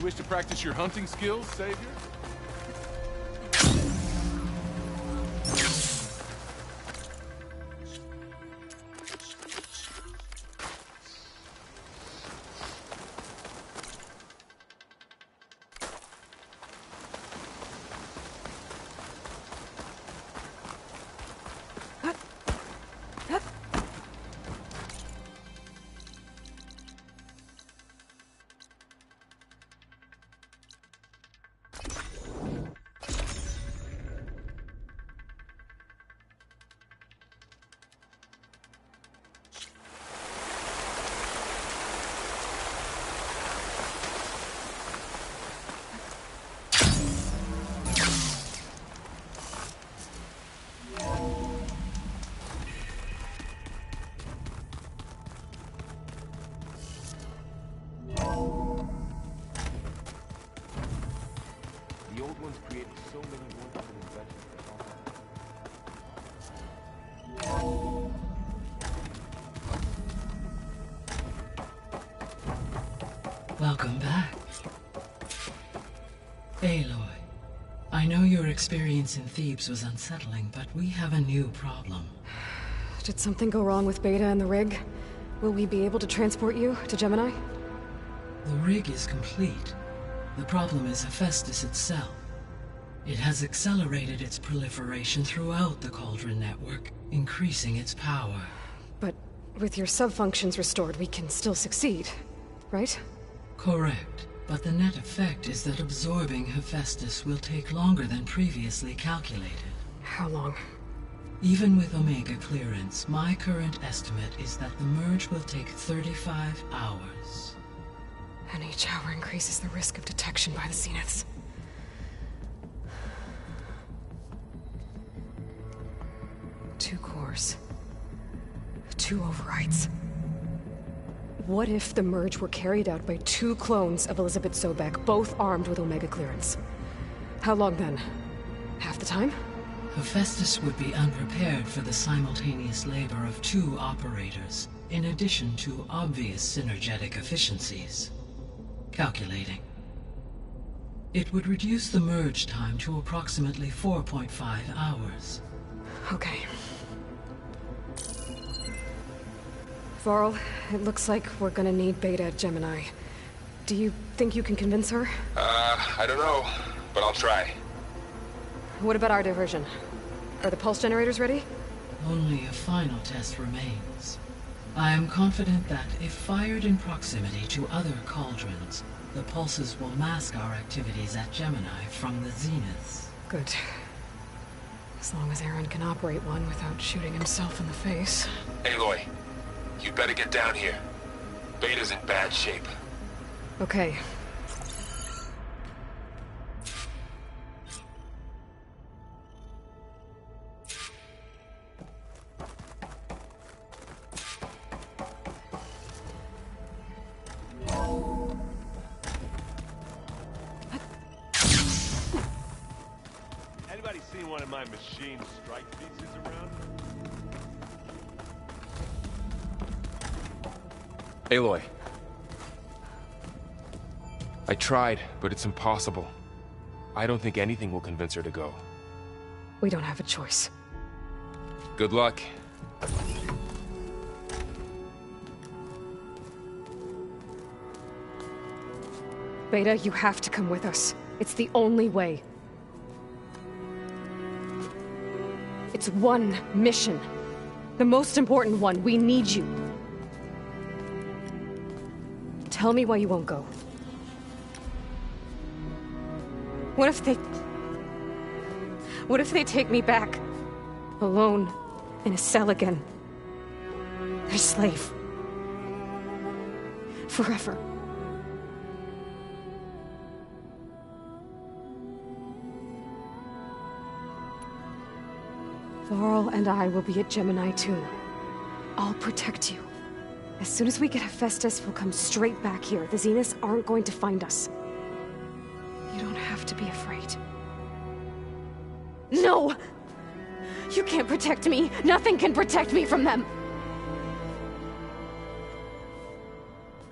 Wish to practice your hunting skills, Savior? The old ones created so many wonderful inventions. Welcome back. Aloy, I know your experience in Thebes was unsettling, but we have a new problem. Did something go wrong with Beta and the rig? Will we be able to transport you to Gemini? The rig is complete. The problem is Hephaestus itself. It has accelerated its proliferation throughout the Cauldron network, increasing its power. But with your sub-functions restored, we can still succeed, right? Correct. But the net effect is that absorbing Hephaestus will take longer than previously calculated. How long? Even with Omega clearance, my current estimate is that the merge will take 35 hours. And each hour increases the risk of detection by the Zeniths. Two cores. Two overrides. What if the merge were carried out by two clones of Elizabeth Sobek, both armed with Omega clearance? How long then? Half the time? Hephaestus would be unprepared for the simultaneous labor of two operators, in addition to obvious synergetic efficiencies. Calculating. It would reduce the merge time to approximately 4.5 hours. Okay. Varl, it looks like we're gonna need Beta at Gemini. Do you think you can convince her? I don't know, but I'll try. What about our diversion? Are the pulse generators ready? Only a final test remains. I am confident that if fired in proximity to other cauldrons, the pulses will mask our activities at Gemini from the Zeniths. Good. As long as Aaron can operate one without shooting himself in the face. Aloy, you better get down here. Beta's in bad shape. Okay. Anybody seen one of my machine strike pieces around? Aloy. I tried, but it's impossible. I don't think anything will convince her to go. We don't have a choice. Good luck. Beta, you have to come with us. It's the only way. It's one mission. The most important one. We need you. Tell me why you won't go. What if they take me back? Alone, in a cell again. Their slave. Forever. Varl and I will be at Gemini too. I'll protect you. As soon as we get Hephaestus, we'll come straight back here. The Zeniths aren't going to find us. You don't have to be afraid. No! You can't protect me. Nothing can protect me from them.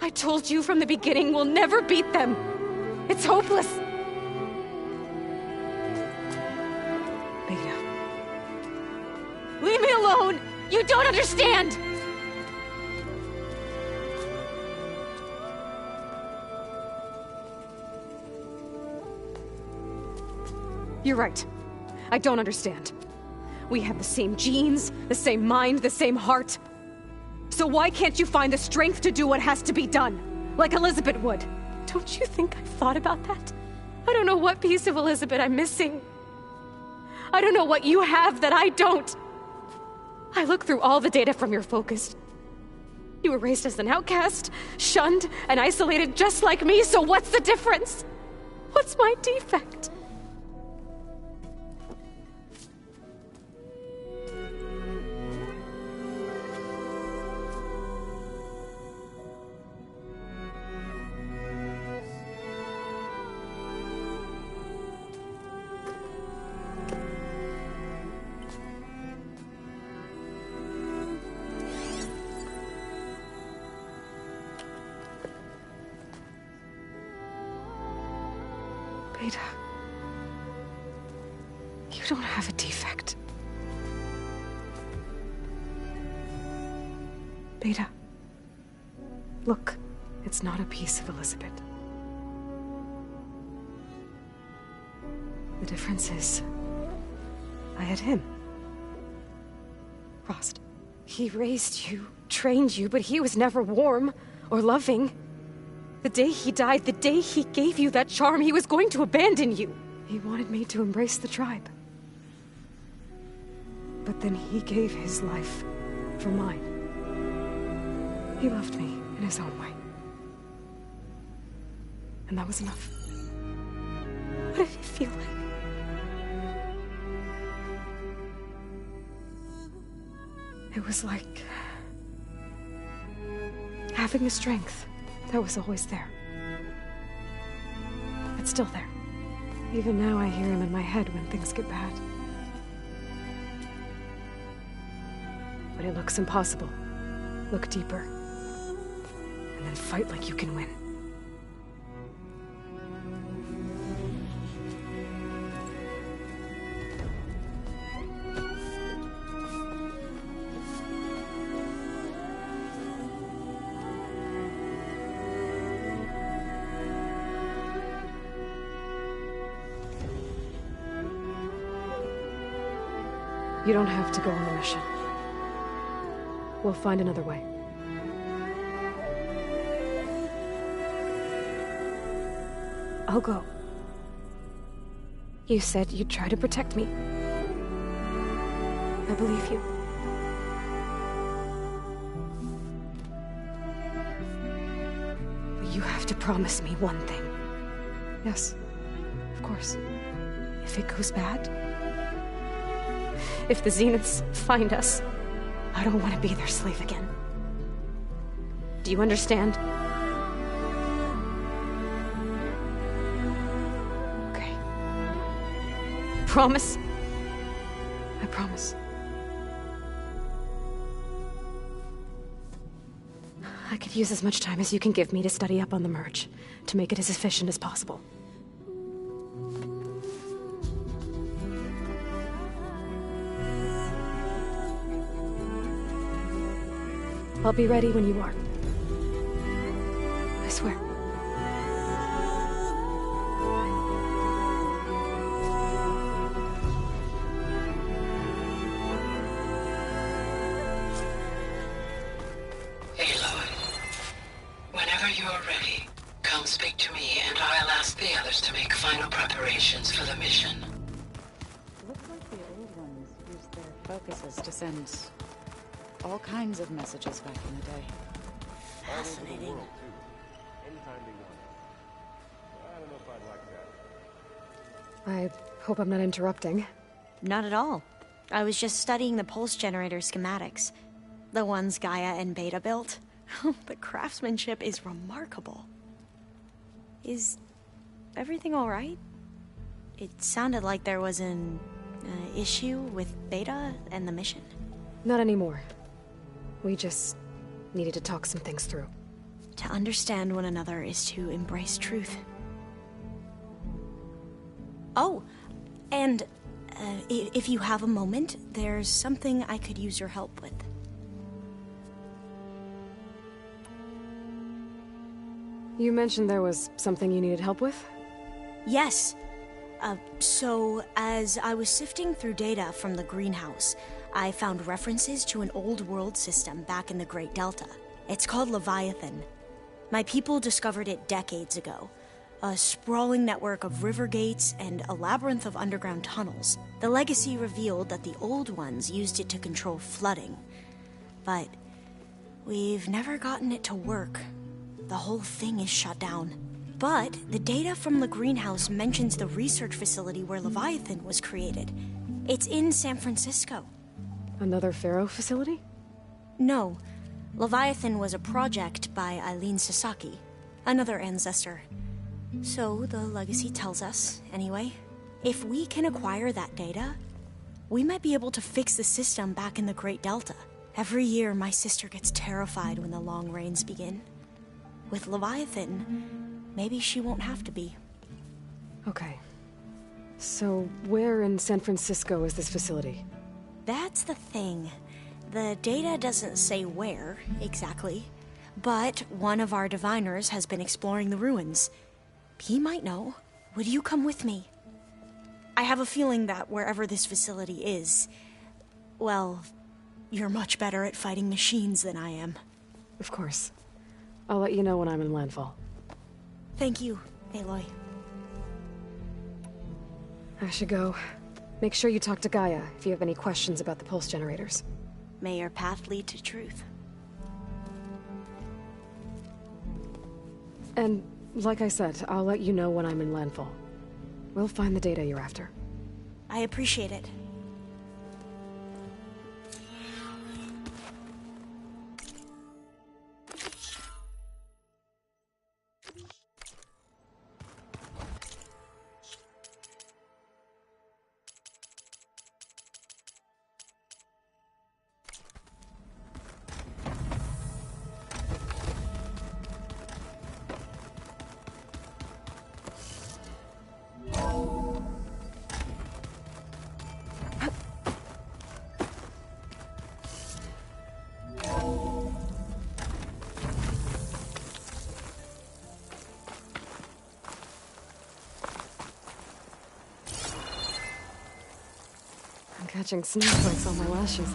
I told you from the beginning we'll never beat them. It's hopeless! Beta. Leave me alone! You don't understand! You're right. I don't understand. We have the same genes, the same mind, the same heart. So why can't you find the strength to do what has to be done? Like Elizabeth would. Don't you think I've thought about that? I don't know what piece of Elizabeth I'm missing. I don't know what you have that I don't. I look through all the data from your focus. You were raised as an outcast, shunned, and isolated just like me, so what's the difference? What's my defect? Beta, you don't have a defect. Beta, look, it's not a piece of Elizabeth. The difference is, I had him. Rost. He raised you, trained you, but he was never warm or loving. The day he died, the day he gave you that charm, he was going to abandon you. He wanted me to embrace the tribe. But then he gave his life for mine. He loved me in his own way. And that was enough. What did it feel like? It was like having a strength that was always there. It's still there. Even now I hear him in my head when things get bad. But it looks impossible. Look deeper. And then fight like you can win. You don't have to go on the mission. We'll find another way. I'll go. You said you'd try to protect me. I believe you. But you have to promise me one thing. Yes, of course. If it goes bad, if the Zeniths find us, I don't want to be their slave again. Do you understand? Okay. Promise? I promise. I could use as much time as you can give me to study up on the merge, to make it as efficient as possible. I'll be ready when you are. I swear. Aloy, whenever you are ready, come speak to me and I'll ask the others to make final preparations for the mission. Looks like the old ones used their focuses to send all kinds of messages back in the day. Fascinating. I hope I'm not interrupting. Not at all. I was just studying the pulse generator schematics. The ones Gaia and Beta built. The craftsmanship is remarkable. Is everything alright? It sounded like there was an issue with Beta and the mission. Not anymore. We just needed to talk some things through. To understand one another is to embrace truth. Oh, and if you have a moment, there's something I could use your help with. You mentioned there was something you needed help with? Yes. So, as I was sifting through data from the greenhouse, I found references to an old world system back in the Great Delta. It's called Leviathan. My people discovered it decades ago. A sprawling network of river gates and a labyrinth of underground tunnels. The legacy revealed that the old ones used it to control flooding. But we've never gotten it to work. The whole thing is shut down. But the data from the greenhouse mentions the research facility where Leviathan was created. It's in San Francisco. Another Pharaoh facility? No. Leviathan was a project by Eileen Sasaki, another ancestor. So the legacy tells us, anyway. If we can acquire that data, we might be able to fix the system back in the Great Delta. Every year, my sister gets terrified when the long rains begin. With Leviathan, maybe she won't have to be. Okay. So, where in San Francisco is this facility? That's the thing. The data doesn't say where, exactly. But one of our diviners has been exploring the ruins. He might know. Would you come with me? I have a feeling that wherever this facility is, well, you're much better at fighting machines than I am. Of course. I'll let you know when I'm in landfall. Thank you, Aloy. I should go. Make sure you talk to Gaia if you have any questions about the pulse generators. May your path lead to truth. And, like I said, I'll let you know when I'm in landfall. We'll find the data you're after. I appreciate it. Catching snowflakes on my lashes.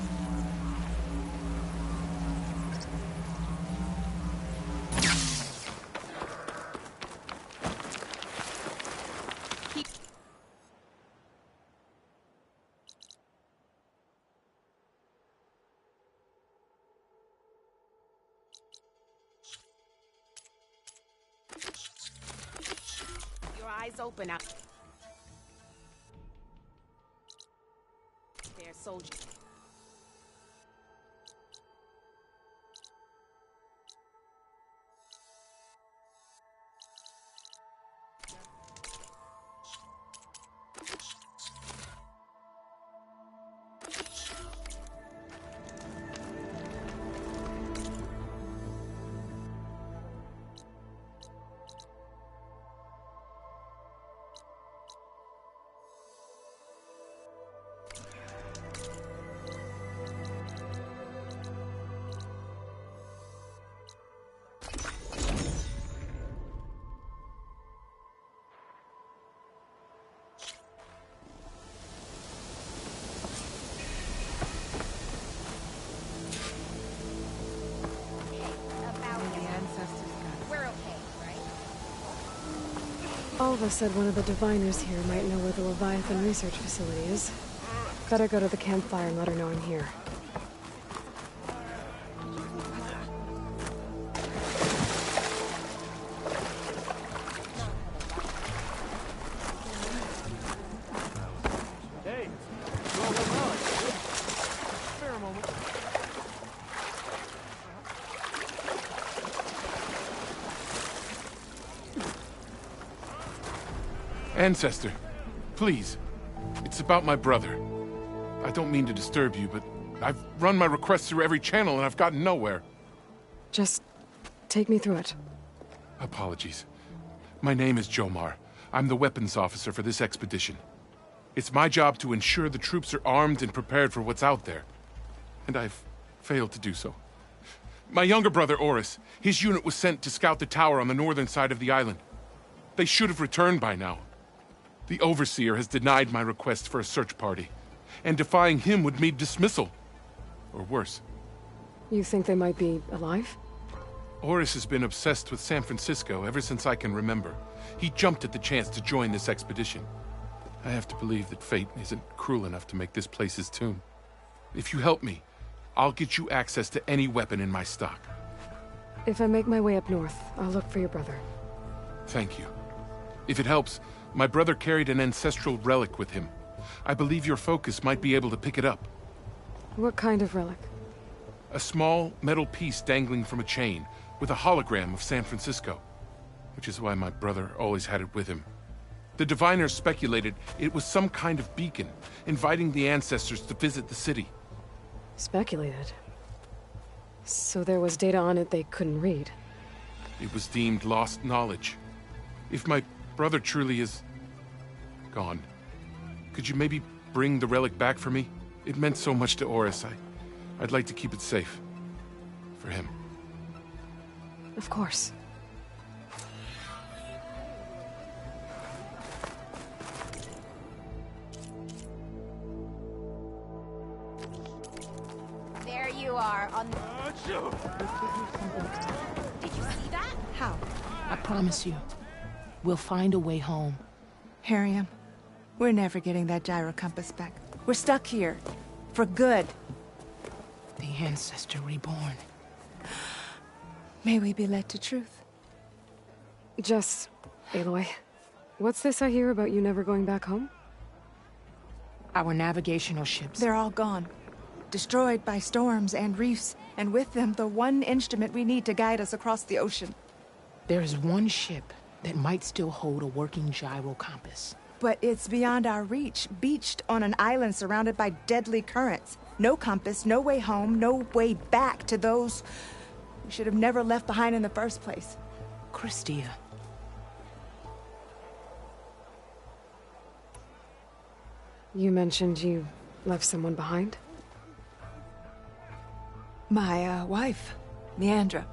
Your eyes open up. Soldier. Alva said one of the diviners here might know where the Leviathan research facility is. Better go to the campfire and let her know I'm here. Hey, what's going on? Spare a moment. Ancestor, please. It's about my brother. I don't mean to disturb you, but I've run my requests through every channel and I've gotten nowhere. Just take me through it. Apologies. My name is Jomar. I'm the weapons officer for this expedition. It's my job to ensure the troops are armed and prepared for what's out there. And I've failed to do so. My younger brother, Oris, his unit was sent to scout the tower on the northern side of the island. They should have returned by now. The Overseer has denied my request for a search party, and defying him would mean dismissal. Or worse. You think they might be alive? Oris has been obsessed with San Francisco ever since I can remember. He jumped at the chance to join this expedition. I have to believe that fate isn't cruel enough to make this place his tomb. If you help me, I'll get you access to any weapon in my stock. If I make my way up north, I'll look for your brother. Thank you. If it helps, my brother carried an ancestral relic with him. I believe your focus might be able to pick it up. What kind of relic? A small metal piece dangling from a chain, with a hologram of San Francisco. Which is why my brother always had it with him. The diviners speculated it was some kind of beacon, inviting the ancestors to visit the city. Speculated? So there was data on it they couldn't read? It was deemed lost knowledge. If my brother truly is gone, could you maybe bring the relic back for me? It meant so much to Oris. I'd like to keep it safe. For him. Of course. There you are on the... Did you see that? How? I promise you, we'll find a way home. Harriam, we're never getting that gyro compass back. We're stuck here. For good. The ancestor reborn. May we be led to truth. Jess, Aloy, what's this I hear about you never going back home? Our navigational ships. They're all gone. Destroyed by storms and reefs, and with them the one instrument we need to guide us across the ocean. There is one ship that might still hold a working gyro compass. But it's beyond our reach, beached on an island surrounded by deadly currents. No compass, no way home, no way back to those we should have never left behind in the first place. Christia. You mentioned you left someone behind? My, wife, Leandra.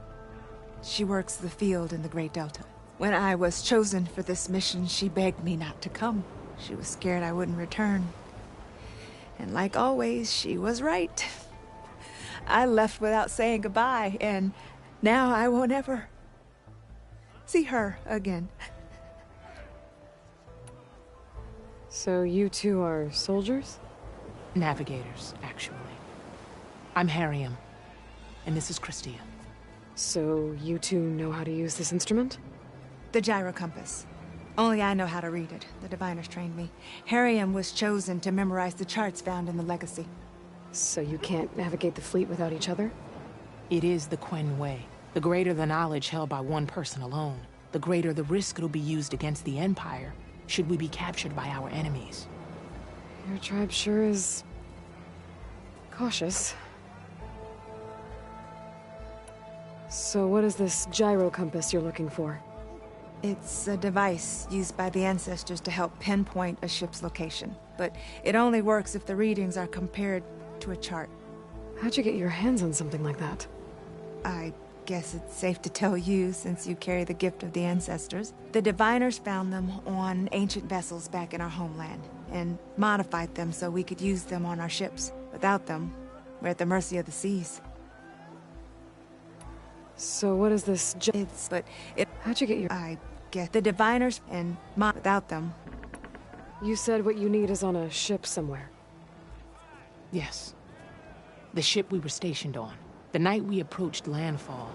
She works the field in the Great Delta. When I was chosen for this mission, she begged me not to come. She was scared I wouldn't return. And like always, she was right. I left without saying goodbye, and now I won't ever see her again. So you two are soldiers? Navigators, actually. I'm Harriam, and this is Christia. So you two know how to use this instrument? The gyro compass. Only I know how to read it. The diviners trained me. Harriam was chosen to memorize the charts found in the Legacy. So you can't navigate the fleet without each other? It is the Quen way. The greater the knowledge held by one person alone, the greater the risk it'll be used against the Empire, should we be captured by our enemies. Your tribe sure is... cautious. So what is this gyro compass you're looking for? It's a device used by the ancestors to help pinpoint a ship's location. But it only works if the readings are compared to a chart. How'd you get your hands on something like that? I guess it's safe to tell you, since you carry the gift of the ancestors. The diviners found them on ancient vessels back in our homeland, and modified them so we could use them on our ships. Without them, we're at the mercy of the seas. So what is this How'd you get your... I get the diviners, and without them. You said what you need is on a ship somewhere. Yes. The ship we were stationed on. The night we approached landfall,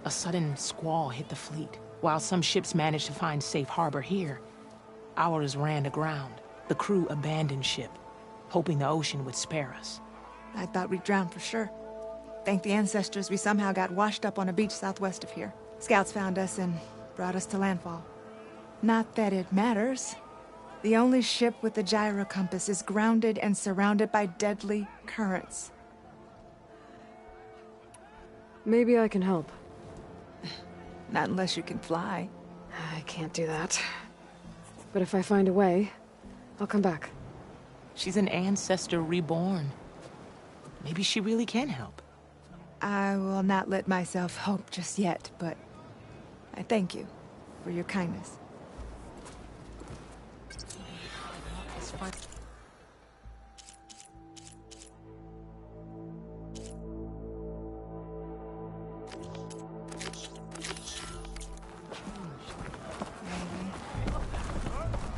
a sudden squall hit the fleet. While some ships managed to find safe harbor here, ours ran aground. The crew abandoned ship, hoping the ocean would spare us. I thought we'd drown for sure. Thank the ancestors, we somehow got washed up on a beach southwest of here. Scouts found us and brought us to landfall. Not that it matters. The only ship with the gyro compass is grounded and surrounded by deadly currents. Maybe I can help. Not unless you can fly. I can't do that. But if I find a way, I'll come back. She's an ancestor reborn. Maybe she really can help. I will not let myself hope just yet, but I thank you for your kindness.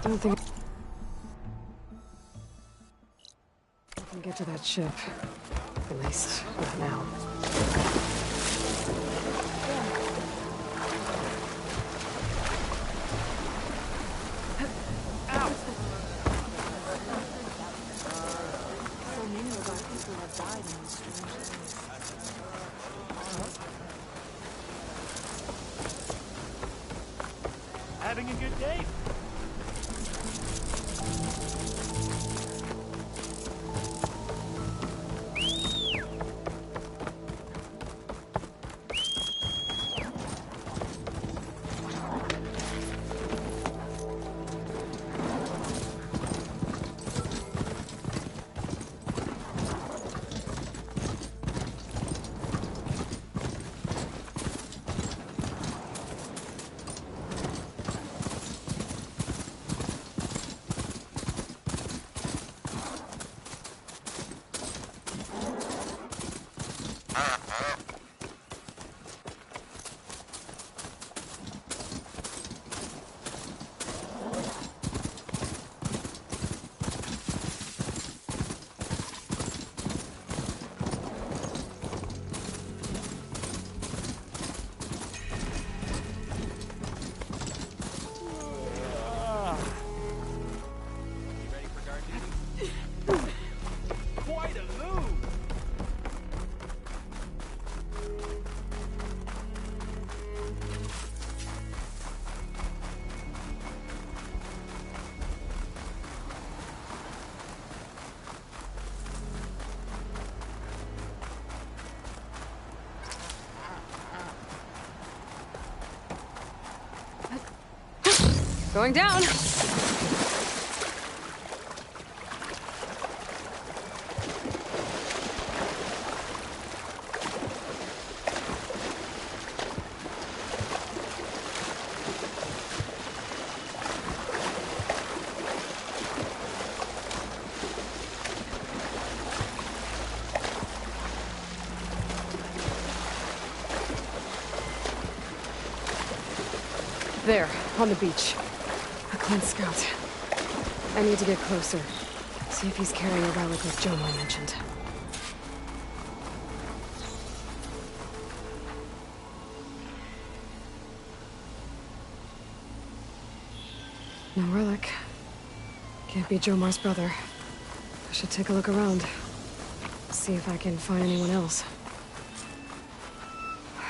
Don't think I can get to that ship. At least, not now. Having a good day. Quite a move! Going down! There, on the beach. A clan scout. I need to get closer. See if he's carrying a relic like Jomar mentioned. No relic. Can't be Jomar's brother. I should take a look around. See if I can find anyone else.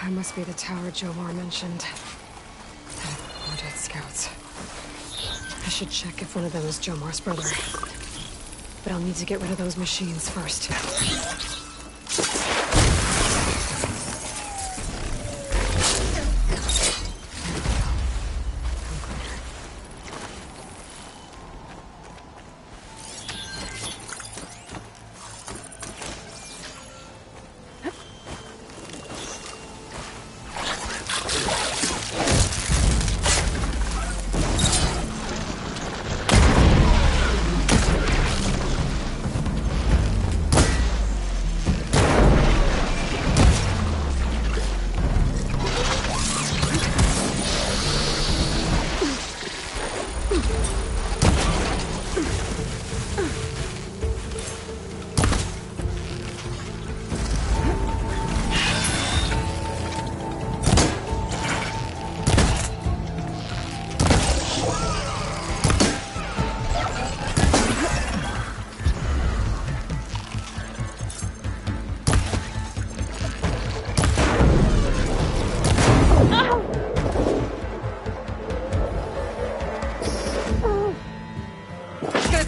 It must be the tower Jomar mentioned. More dead scouts. I should check if one of them is Jomar's brother. But I'll need to get rid of those machines first.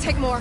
Take more.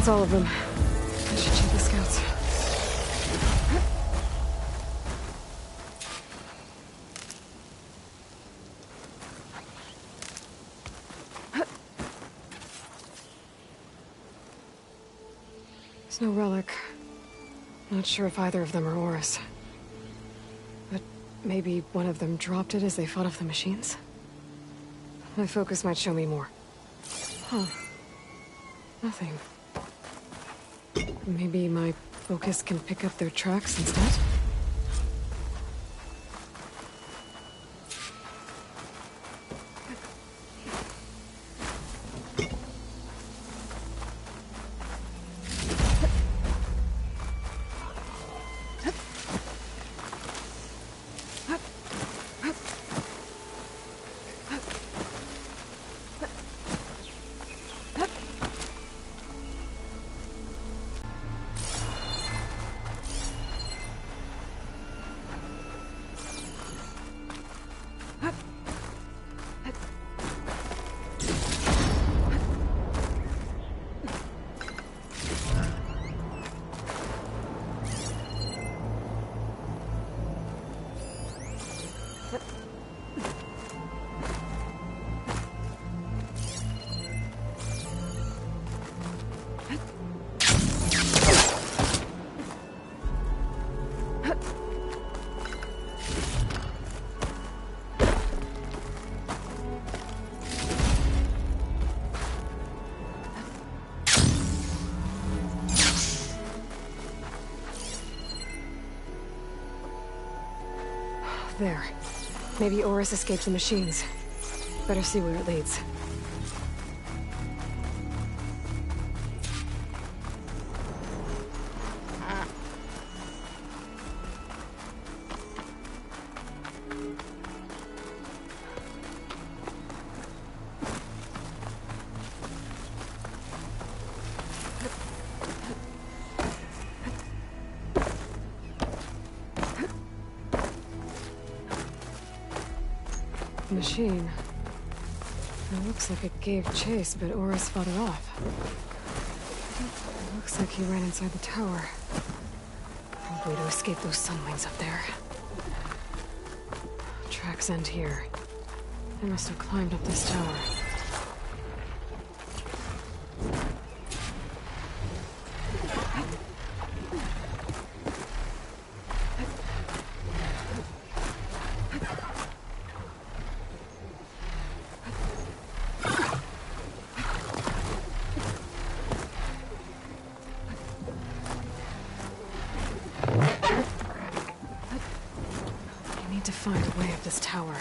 That's all of them. I should check the scouts. There's no relic. Not sure if either of them are Oris. But maybe one of them dropped it as they fought off the machines? My focus might show me more. Huh. Nothing. Maybe my focus can pick up their tracks instead? There. Maybe Oris escaped the machines. Better see where it leads. Machine. It looks like it gave chase, but Oris fought it off. It looks like he ran inside the tower. Probably to escape those sunwings up there. Tracks end here. They must have climbed up this tower. To find a way up this tower.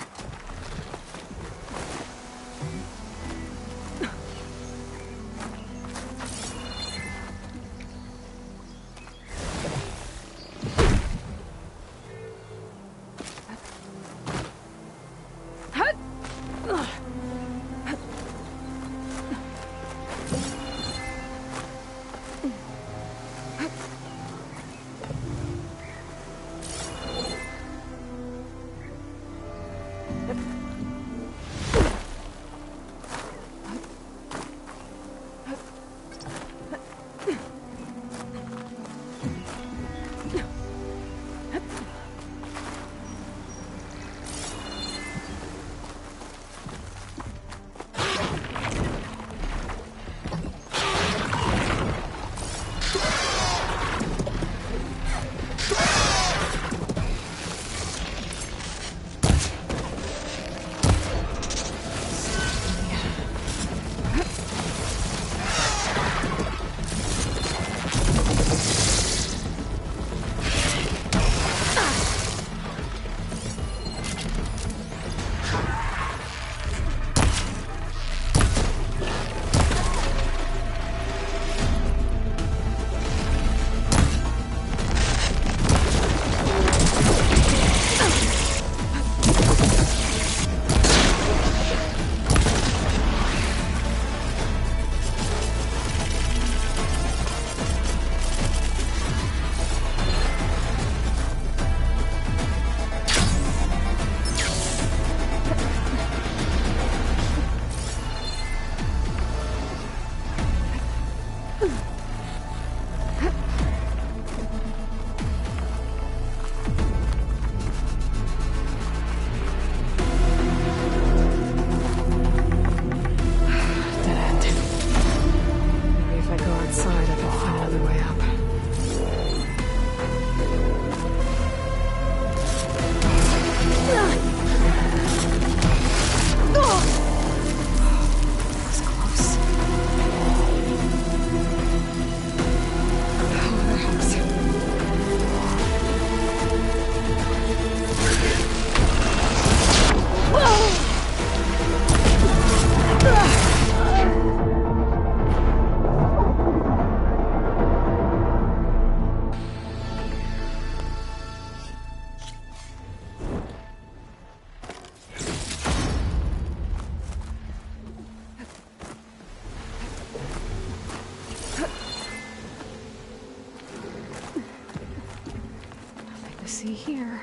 see here.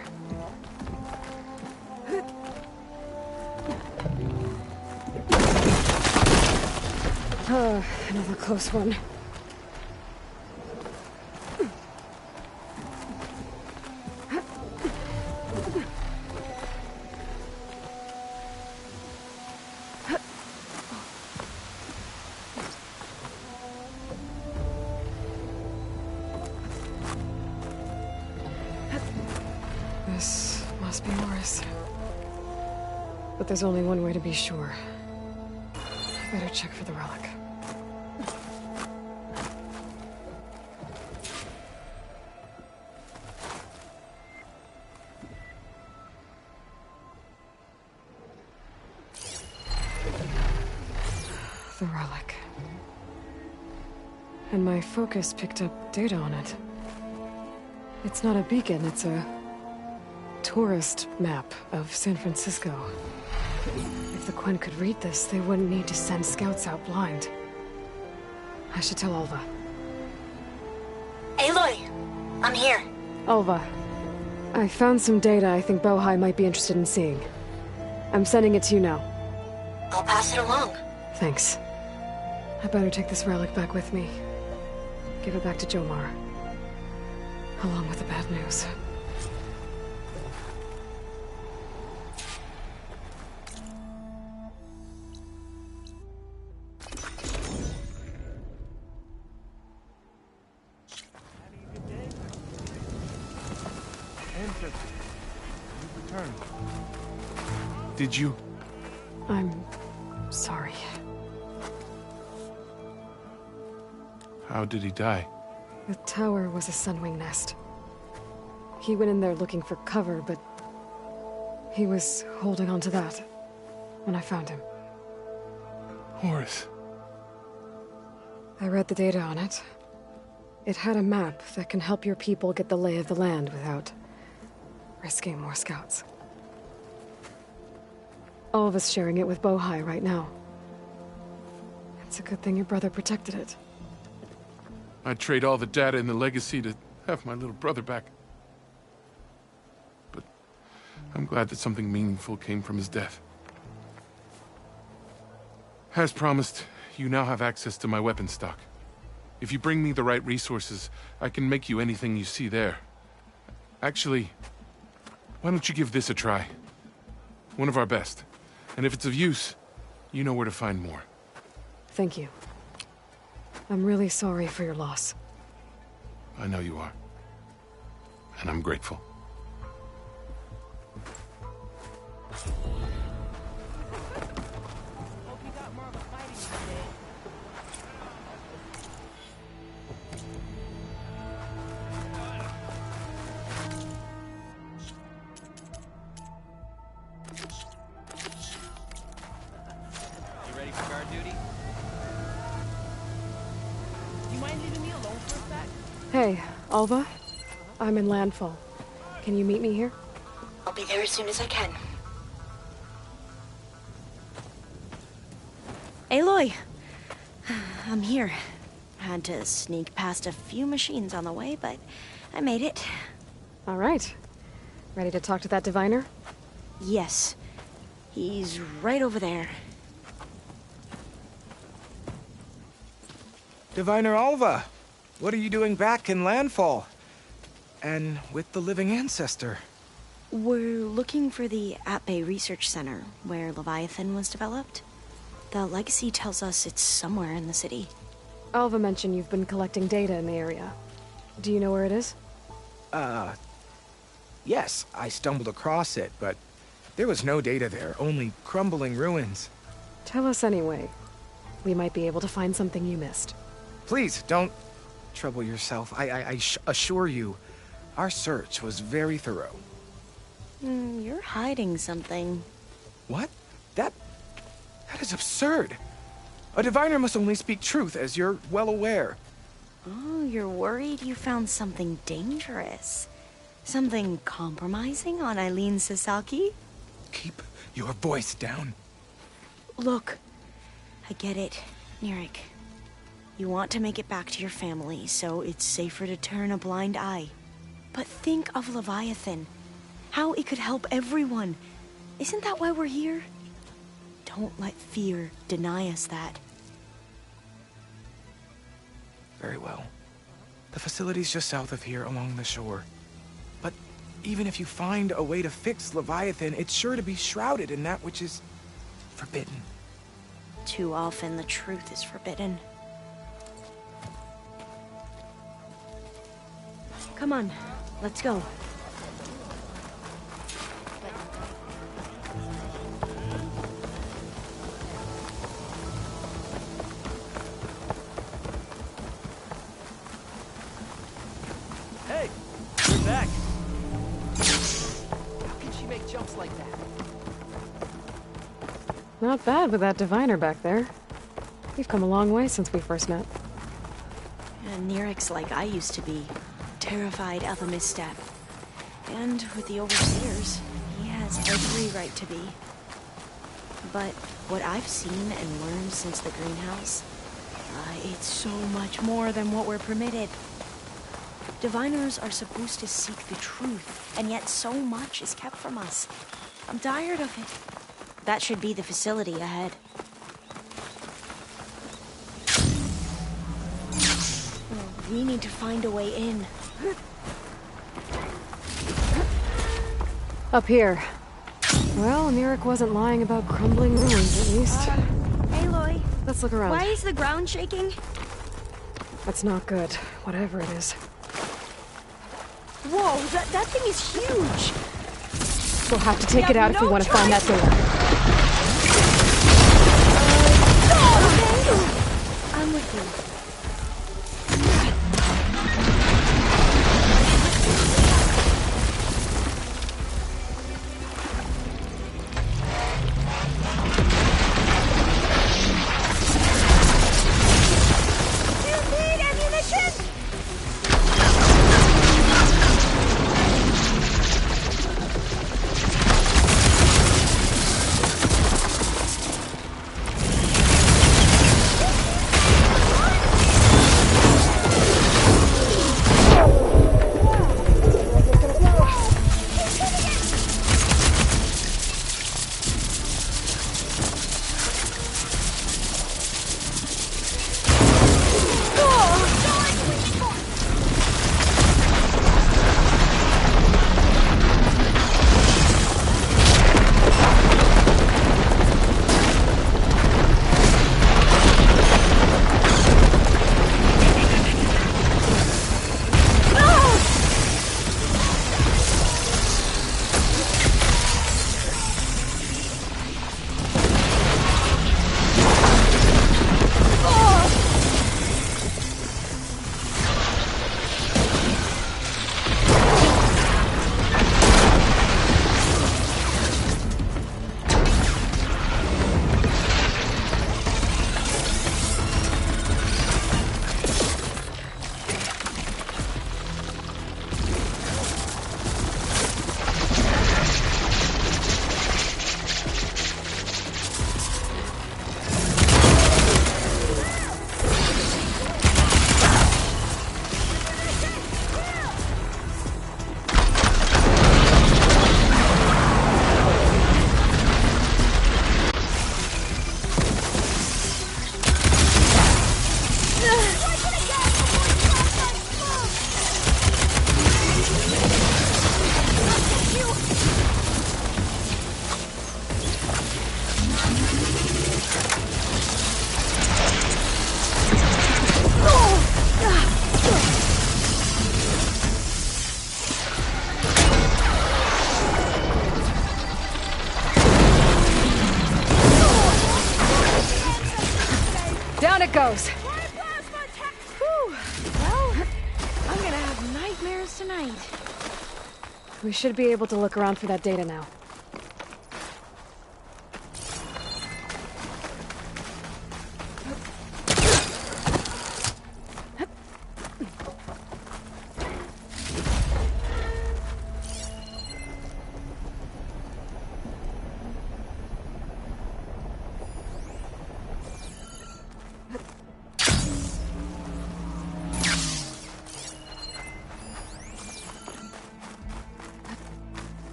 Another close one. This must be Morris. But there's only one way to be sure. I better check for the relic. The relic. And my focus picked up data on it. It's not a beacon, it's a tourist map of San Francisco. If the Quen could read this, they wouldn't need to send scouts out blind. I should tell Alva. Aloy! I'm here. Alva, I found some data I think Bohai might be interested in seeing. I'm sending it to you now. I'll pass it along. Thanks. I better take this relic back with me. Give it back to Jomar. Along with the bad news. Ancestor, you've returned. Did you? I'm sorry. How did he die? The tower was a sunwing nest. He went in there looking for cover, but he was holding on to that when I found him. Horace. I read the data on it. It had a map that can help your people get the lay of the land without risking more scouts. All of us sharing it with Bohai right now. It's a good thing your brother protected it. I'd trade all the data in the legacy to have my little brother back. But I'm glad that something meaningful came from his death. As promised, you now have access to my weapon stock. If you bring me the right resources, I can make you anything you see there. Actually, why don't you give this a try? One of our best. And if it's of use, you know where to find more. Thank you. I'm really sorry for your loss. I know you are. And I'm grateful. You ready for guard duty? You mind leaving me alone for a sec? Hey, Alva. I'm in Landfall. Can you meet me here? I'll be there as soon as I can. Aloy! I'm here. Had to sneak past a few machines on the way, but I made it. All right. Ready to talk to that diviner? Yes. He's right over there. Diviner Alva, what are you doing back in Landfall? And with the living ancestor? We're looking for the At-Bay Research Center, where Leviathan was developed. The legacy tells us it's somewhere in the city. Alva mentioned you've been collecting data in the area. Do you know where it is? Yes, I stumbled across it, but there was no data there, only crumbling ruins. Tell us anyway. We might be able to find something you missed. Please, don't trouble yourself. I assure you, our search was very thorough. You're hiding something. What? That is absurd. A diviner must only speak truth, as you're well aware. Oh, you're worried you found something dangerous. Something compromising on Eileen Sasaki? Keep your voice down. Look, I get it, Nirik. You want to make it back to your family, so it's safer to turn a blind eye. But think of Leviathan. How it could help everyone. Isn't that why we're here? Don't let fear deny us that. Very well. The facility's just south of here along the shore. But even if you find a way to fix Leviathan, it's sure to be shrouded in that which is forbidden. Too often the truth is forbidden. Come on, let's go. Hey, you're back. How can she make jumps like that? Not bad with that diviner back there. We've come a long way since we first met. And Nerek's like I used to be. Terrified of a misstep. And with the overseers, he has every right to be. But what I've seen and learned since the greenhouse, it's so much more than what we're permitted. Diviners are supposed to seek the truth, and yet so much is kept from us. I'm tired of it. That should be the facility ahead. We need to find a way in. Up here. Well, Nerek wasn't lying about crumbling ruins, at least. Aloy, Let's look around. why is the ground shaking? That's not good, whatever it is. Whoa, that thing is huge! We'll have to take it out if we want to find that door. I'm with you. Down it goes. Whew. Well, I'm gonna have nightmares tonight. We should be able to look around for that data now.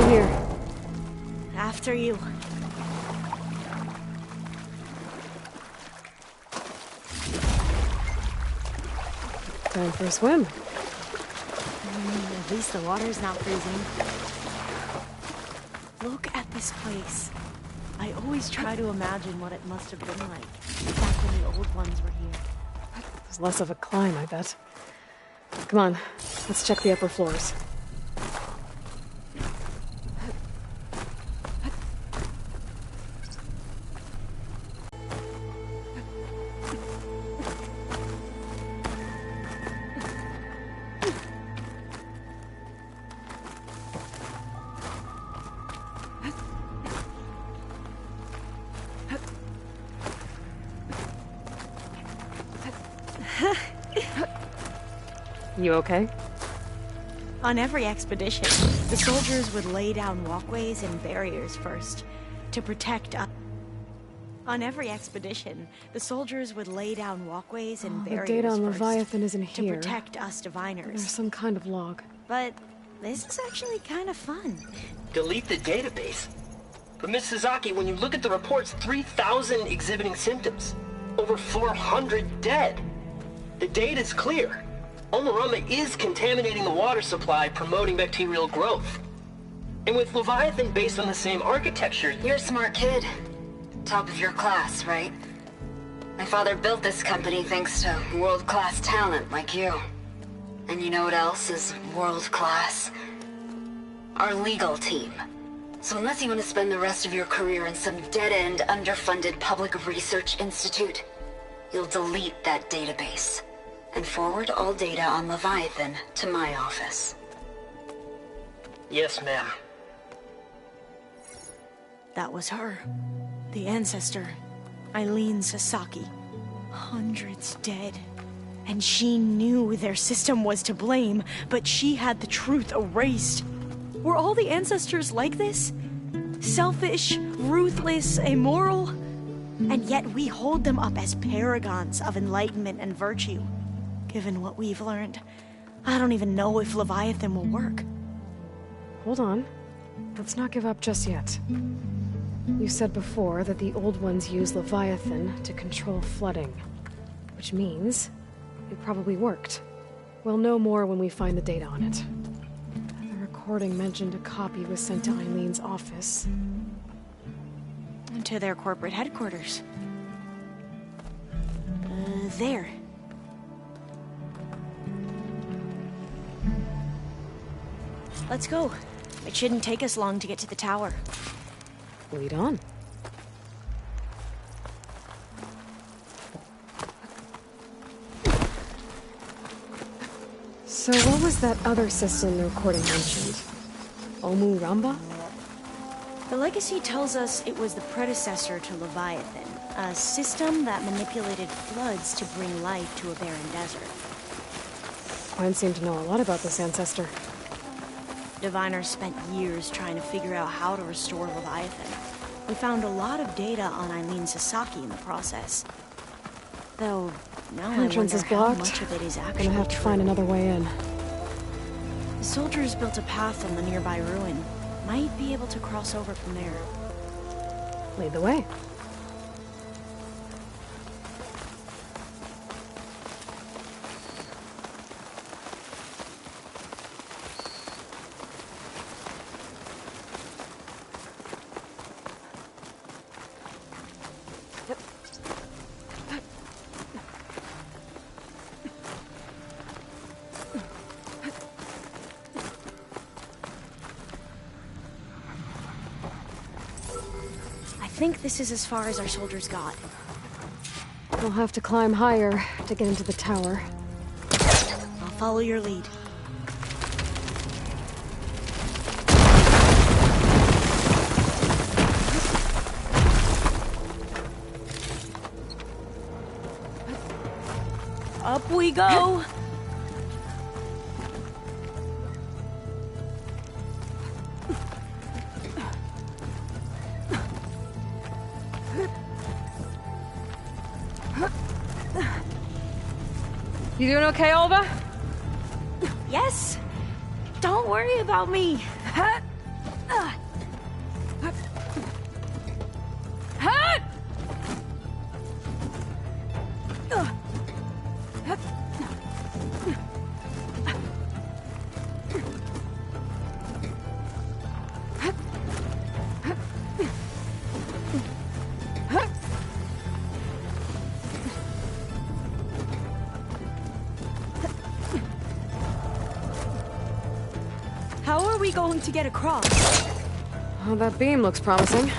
Through here. After you. Time for a swim. At least the water's not freezing. Look at this place. I always try to imagine what it must have been like back when the old ones were here. It's less of a climb, I bet. Come on, let's check the upper floors. You okay? On every expedition, the soldiers would lay down walkways and barriers first to protect us. On every expedition, the soldiers would lay down walkways and barriers the data on first Leviathan isn't to here. protect us diviners. There's some kind of log. But this is actually kind of fun. Delete the database. But Miss Sasaki, when you look at the reports, 3,000 exhibiting symptoms. Over 400 dead. The data's clear. Omarama is contaminating the water supply, promoting bacterial growth. And with Leviathan based on the same architecture... You're a smart kid. Top of your class, right? My father built this company thanks to world-class talent like you. And you know what else is world-class? Our legal team. So unless you want to spend the rest of your career in some dead-end, underfunded public research institute, you'll delete that database and forward all data on Leviathan to my office. Yes, ma'am. That was her. The ancestor, Eileen Sasaki. Hundreds dead. And she knew their system was to blame, but she had the truth erased. Were all the ancestors like this? Selfish, ruthless, immoral? And yet we hold them up as paragons of enlightenment and virtue. Given what we've learned, I don't even know if Leviathan will work. Hold on. Let's not give up just yet. You said before that the old ones use Leviathan to control flooding. Which means it probably worked. We'll know more when we find the data on it. The recording mentioned a copy was sent to Eileen's office. To their corporate headquarters. There. Let's go. It shouldn't take us long to get to the tower. Lead on. So what was that other system the recording mentioned? Omu Ramba? The legacy tells us it was the predecessor to Leviathan, a system that manipulated floods to bring life to a barren desert. Quinn seemed to know a lot about this ancestor. Diviners spent years trying to figure out how to restore Leviathan. We found a lot of data on Eileen Sasaki in the process. Though, now Entrance I is wonder how blocked. much of it is actually Gonna have to true. find another way in. The soldiers built a path on the nearby ruin. Might be able to cross over from there. Lead the way. I think this is as far as our soldiers got. We'll have to climb higher to get into the tower. I'll follow your lead. Up we go! You doing okay, Olva? Yes! Don't worry about me! going to get across? Oh, that beam looks promising.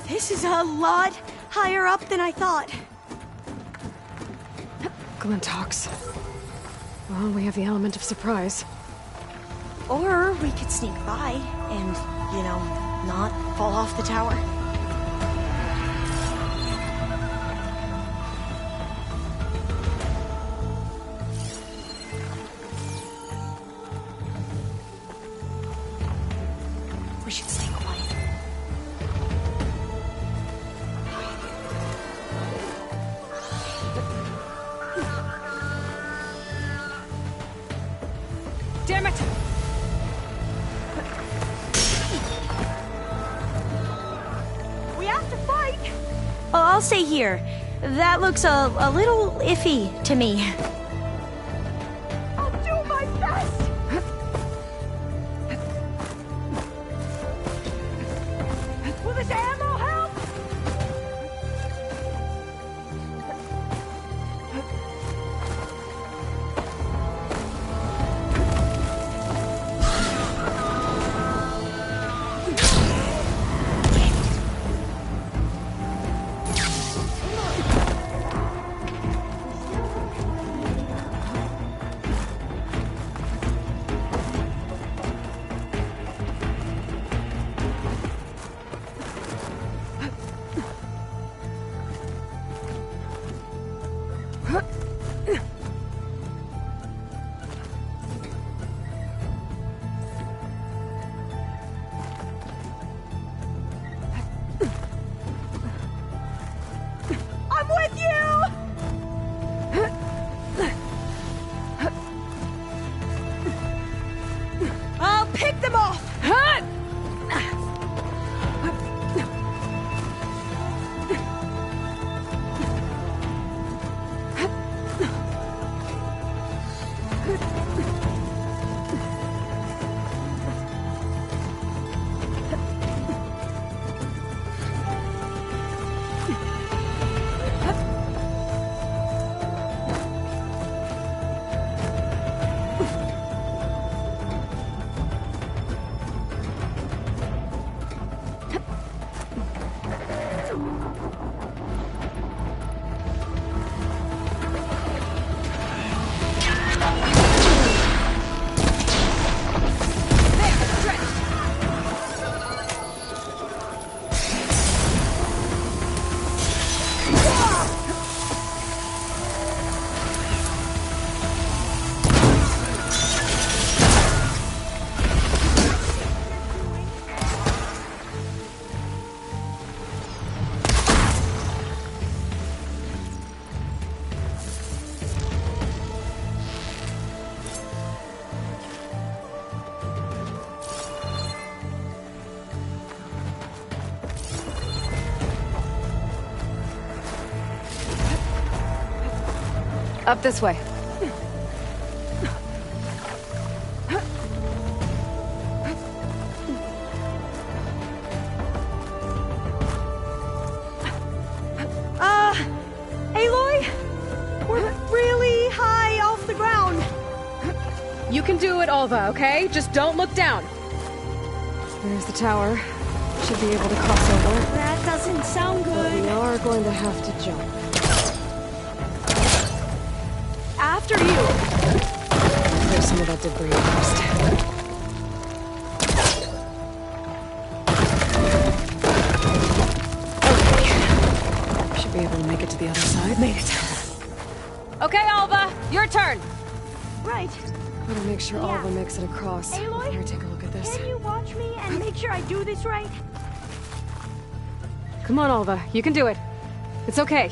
This is a lot higher up than I thought. Glintox. Well, we have the element of surprise. Or we could sneak by and, you know, not fall off the tower. We should stay quiet. Damn it! We have to fight! Oh, I'll stay here. That looks a little iffy to me. I'll do my best! Will this ammo help? I'm with you! I'll pick them off! Up this way. Aloy? We're really high off the ground. You can do it, Alva, okay? Just don't look down. There's the tower. Should be able to cross over. That doesn't sound But good. we are going to have to jump. After you. Clear some of that debris first. Okay. Should be able to make it to the other side. Made it. Okay, Alva, your turn. Right. Gotta make sure Yeah. Alva makes it across. Aloy? Here, take a look at this. Can you watch me and make sure I do this right? Come on, Alva. You can do it. It's okay.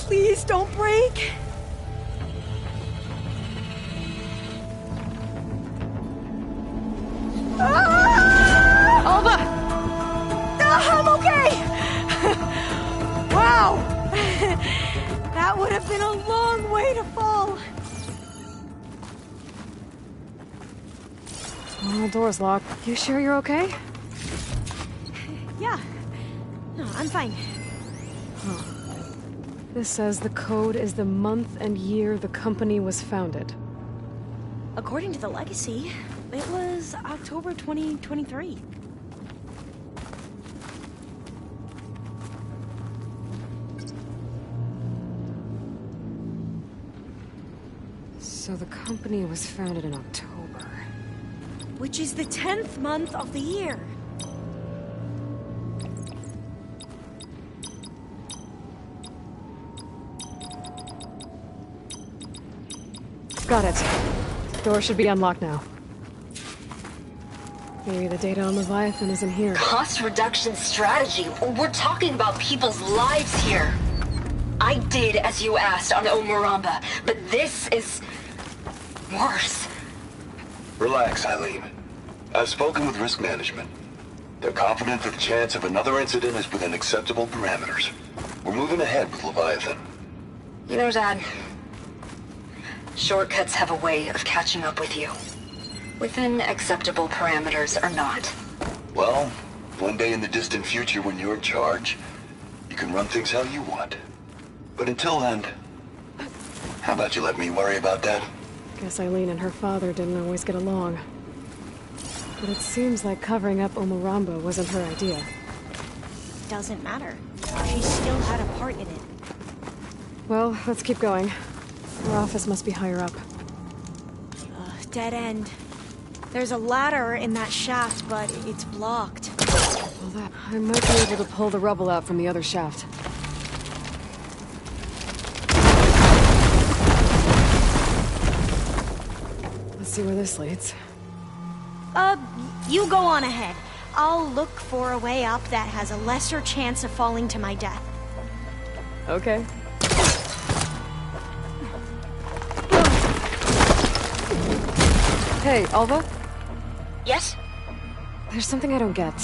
Please don't break. Alva! I'm okay! Wow! That would have been a long way to fall. Oh, door's locked. You sure you're okay? Yeah. No, I'm fine. Huh. This says the code is the month and year the company was founded. According to the legacy, it was October 2023. So the company was founded in October. Which is the 10th month of the year. Got it. Door should be unlocked now. Maybe the data on Leviathan isn't here. Cost reduction strategy? We're talking about people's lives here. I did as you asked on Omuramba, but this is worse. Relax, Eileen. I've spoken with risk management. They're confident that the chance of another incident is within acceptable parameters. We're moving ahead with Leviathan. You know, Dad, shortcuts have a way of catching up with you. Within acceptable parameters or not. Well, one day in the distant future when you're in charge, you can run things how you want. But until then, how about you let me worry about that? Guess Eileen and her father didn't always get along. But it seems like covering up Omuramba wasn't her idea. Doesn't matter. She still had a part in it. Well, let's keep going. Her office must be higher up. Dead end. There's a ladder in that shaft, but it's blocked. Well, I might be able to pull the rubble out from the other shaft. Let's see where this leads. You go on ahead. I'll look for a way up that has a lesser chance of falling to my death. Okay. Hey, Alva? Yes? There's something I don't get.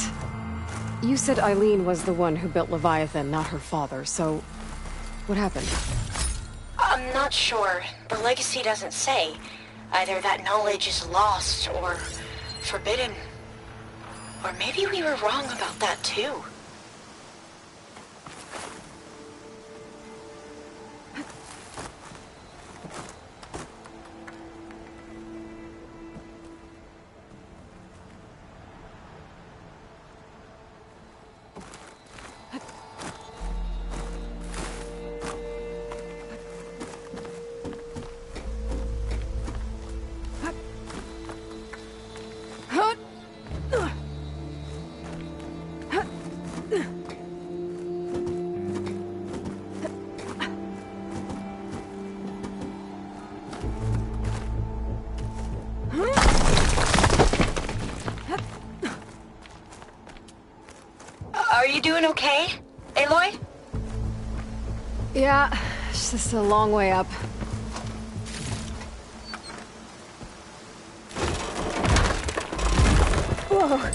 You said Eileen was the one who built Leviathan, not her father, so... what happened? I'm not sure. The legacy doesn't say. Either that knowledge is lost or forbidden. Or maybe we were wrong about that too. Are you doing okay, Aloy? Yeah, it's just a long way up. Whoa.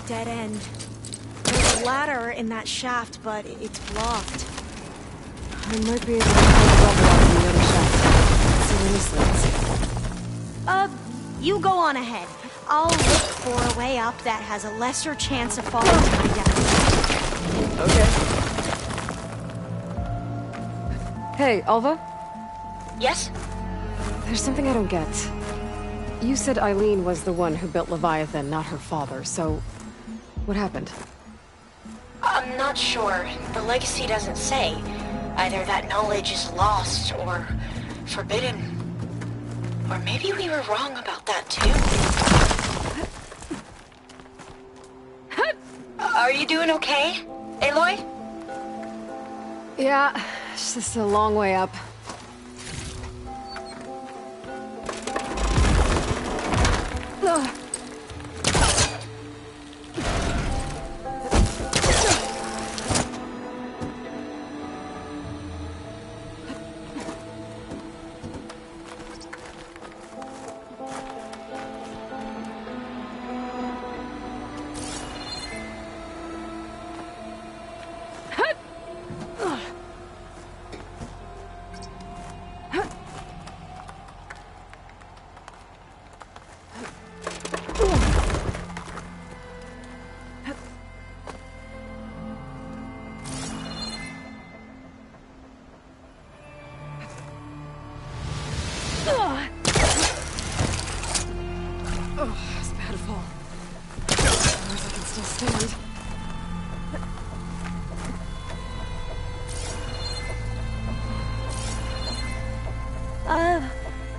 Dead end. There's a ladder in that shaft, but it's blocked. I might be able to find rubble out in the other shaft. See where this leads. You go on ahead. I'll look for a way up that has a lesser chance of falling to my death. Okay. Hey, Alva? Yes? There's something I don't get. You said Eileen was the one who built Leviathan, not her father, so... what happened? I'm not sure. The legacy doesn't say. Either that knowledge is lost or forbidden. Or maybe we were wrong about that too. Are you doing okay, Aloy? Yeah, it's just a long way up. Ugh.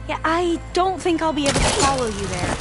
Yeah, I don't think I'll be able to follow you there.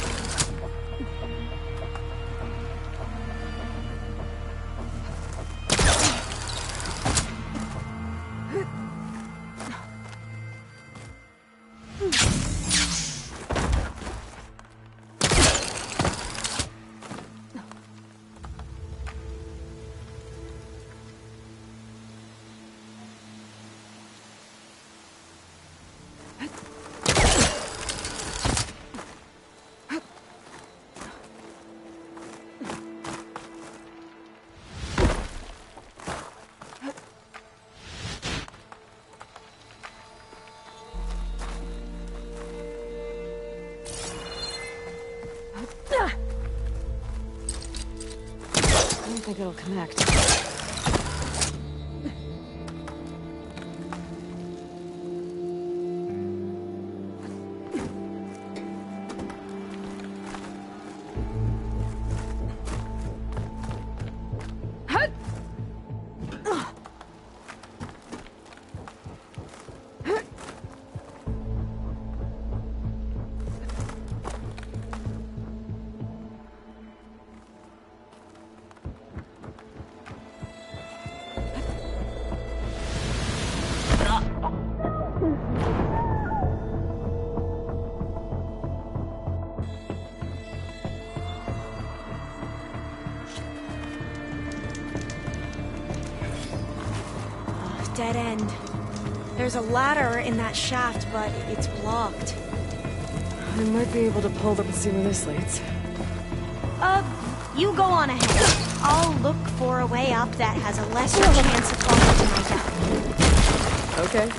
I don't think it'll connect. Dead end. There's a ladder in that shaft, but it's blocked. I might be able to pull them and see where this leads. You go on ahead. I'll look for a way up that has a lesser chance of falling to my death. Okay.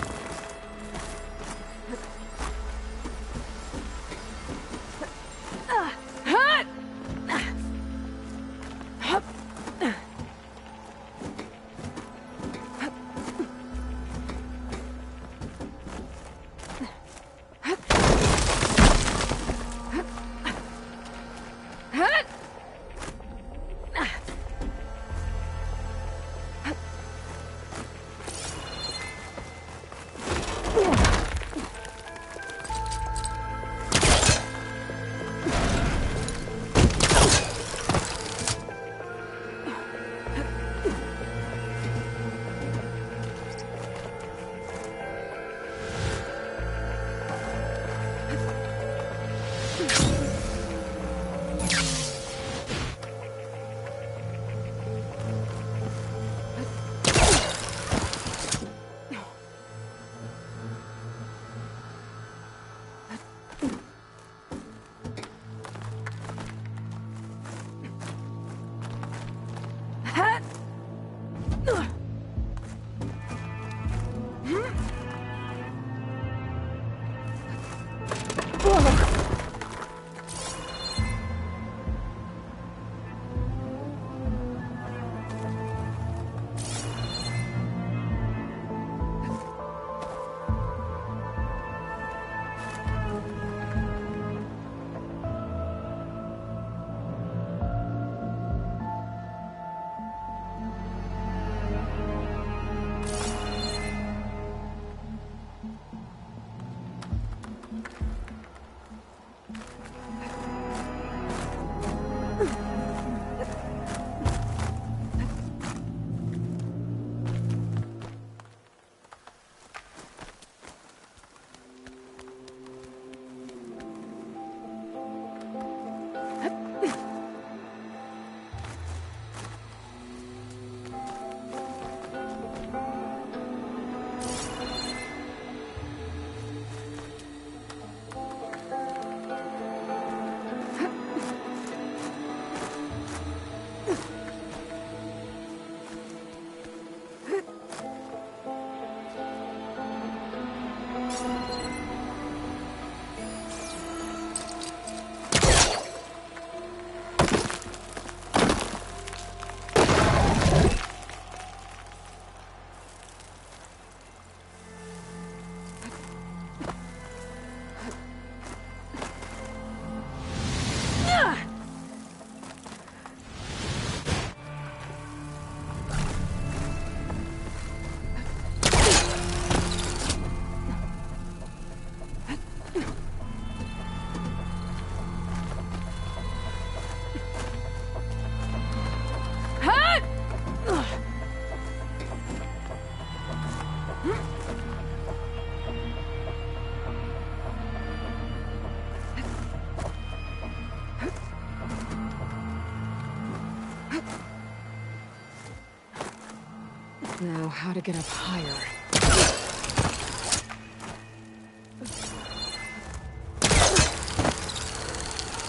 Now, how to get up higher?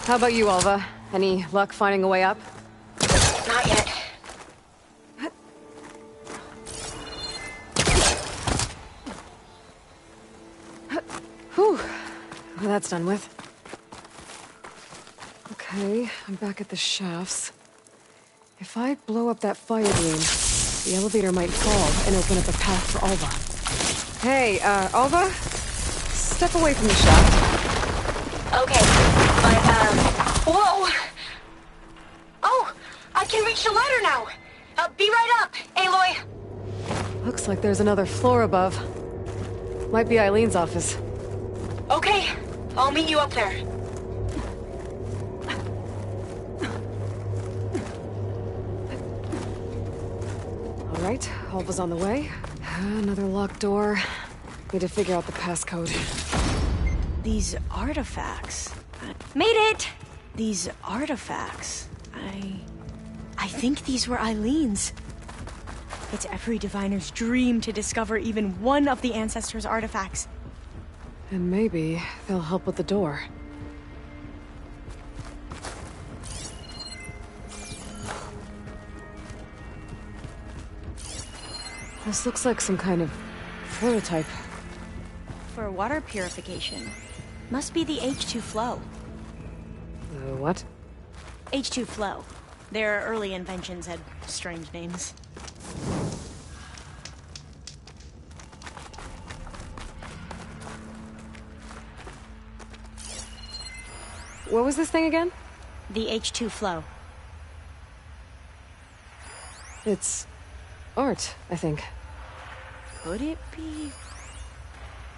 How about you, Alva? Any luck finding a way up? Not yet. Whew. Well, that's done with. Okay, I'm back at the shafts. If I blow up that fire beam, the elevator might fall and open up a path for Alva. Hey, Alva? Step away from the shaft. Okay, but, whoa! Oh, I can reach the ladder now! Be right up, Aloy! Looks like there's another floor above. Might be Eileen's office. Okay, I'll meet you up there. All right, Alva's on the way. Another locked door. Need to figure out the passcode. These artifacts. Made it! These artifacts. I think these were Eileen's. It's every diviner's dream to discover even one of the ancestors' artifacts. And maybe they'll help with the door. This looks like some kind of prototype. For water purification. Must be the H2 flow. What? H2 flow. Their early inventions had strange names. What was this thing again? The H2 flow. It's art, I think. Could it be?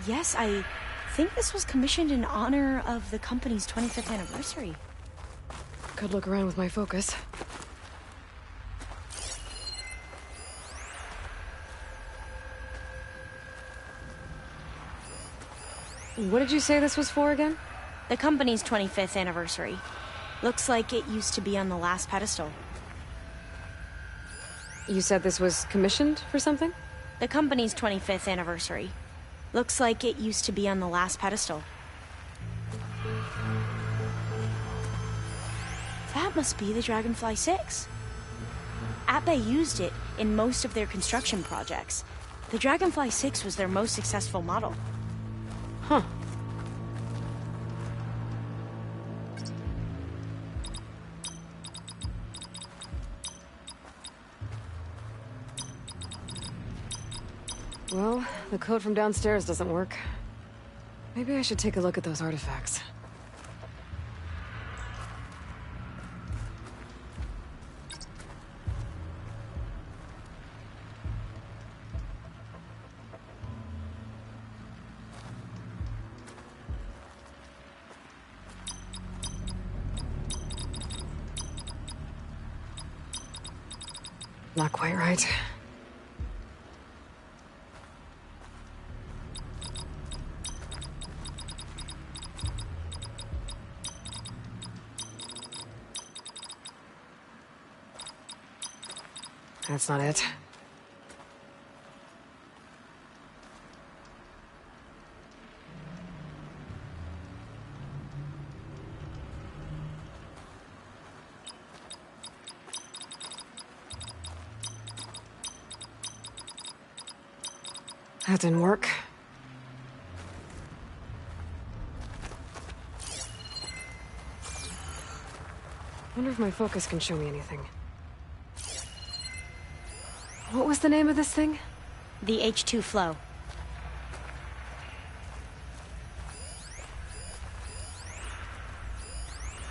Yes, I think this was commissioned in honor of the company's 25th anniversary. Could look around with my focus. What did you say this was for again? The company's 25th anniversary. Looks like it used to be on the last pedestal. You said this was commissioned for something? The company's 25th anniversary. Looks like it used to be on the last pedestal. That must be the Dragonfly 6. Atbay used it in most of their construction projects. The Dragonfly 6 was their most successful model. Huh. Well, the code from downstairs doesn't work. Maybe I should take a look at those artifacts. Not quite right. That's not it. That didn't work. Wonder if my focus can show me anything. What was the name of this thing? The H2 flow.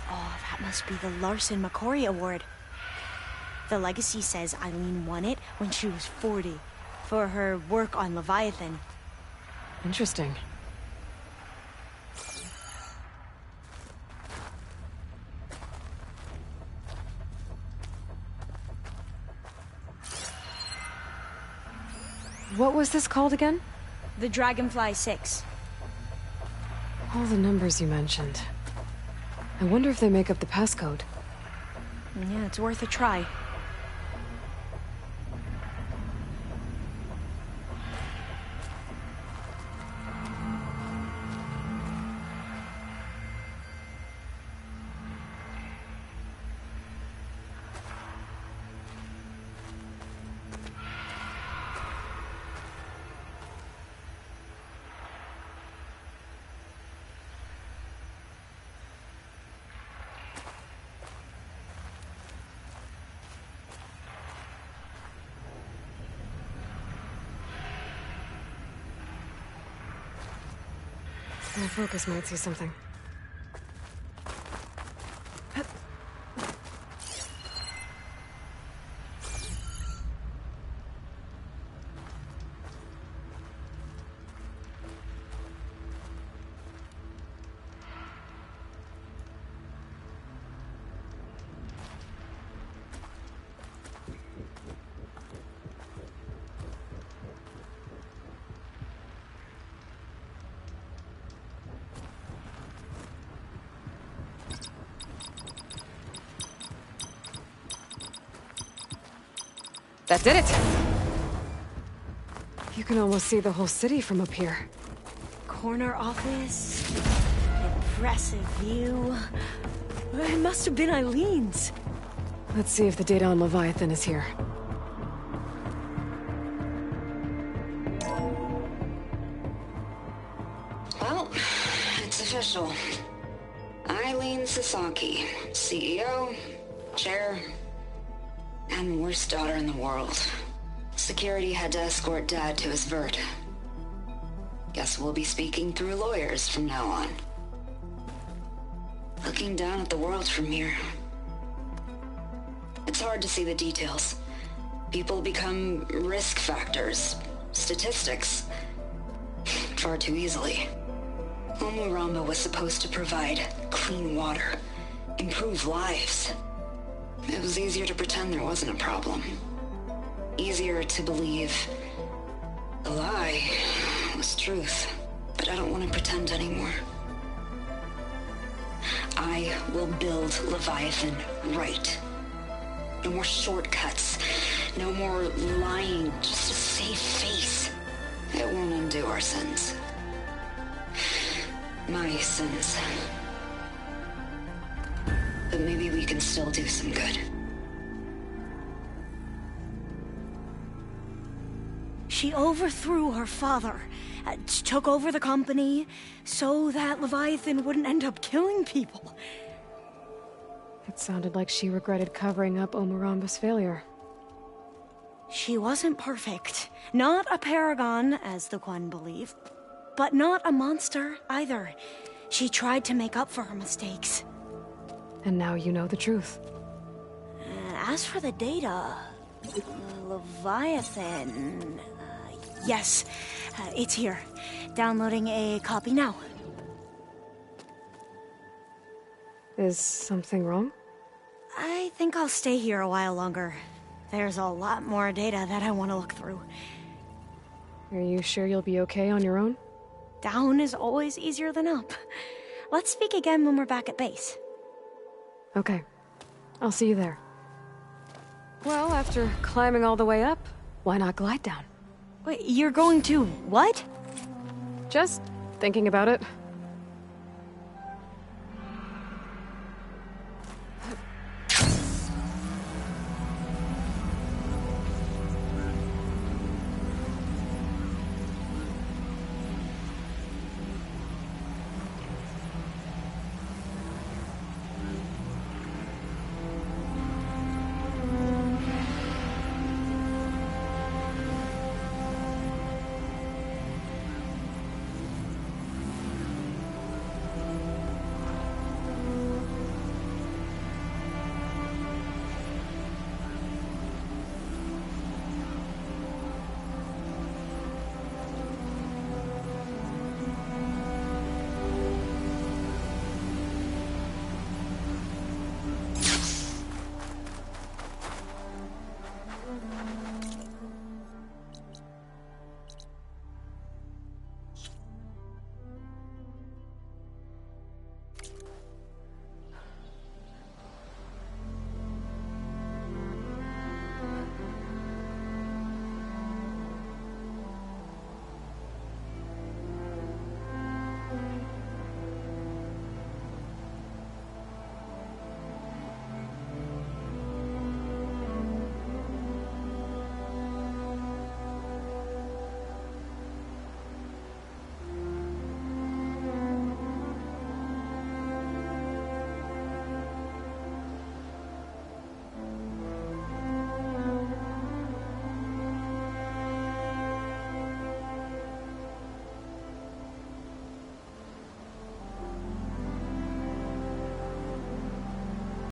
Oh, that must be the Larson McCory Award. The legacy says Eileen won it when she was 40 for her work on Leviathan. Interesting. What was this called again? The Dragonfly 6. All the numbers you mentioned. I wonder if they make up the passcode. Yeah, it's worth a try. Full focus might see something. That did it! You can almost see the whole city from up here. Corner office. Impressive view. It must have been Eileen's. Let's see if the data on Leviathan is here. Well, it's official. Eileen Sasaki, CEO, chair, and worst daughter in the world. Security had to escort Dad to his vert. Guess we'll be speaking through lawyers from now on. Looking down at the world from here. It's hard to see the details. People become risk factors, statistics, far too easily. Omuramba was supposed to provide clean water, improve lives. It was easier to pretend there wasn't a problem. Easier to believe the lie was truth. But I don't want to pretend anymore. I will build Leviathan right. No more shortcuts. No more lying just to save face. It won't undo our sins. My sins. But maybe we can still do some good. She overthrew her father, took over the company, so that Leviathan wouldn't end up killing people. It sounded like she regretted covering up Omuramba's failure. She wasn't perfect. Not a paragon, as the Quan believed, but not a monster either. She tried to make up for her mistakes. And now you know the truth. As for the data, Leviathan... yes, it's here. Downloading a copy now. Is something wrong? I think I'll stay here a while longer. There's a lot more data that I want to look through. Are you sure you'll be okay on your own? Down is always easier than up. Let's speak again when we're back at base. Okay. I'll see you there. Well, after climbing all the way up, why not glide down? Wait, you're going to what? Just thinking about it.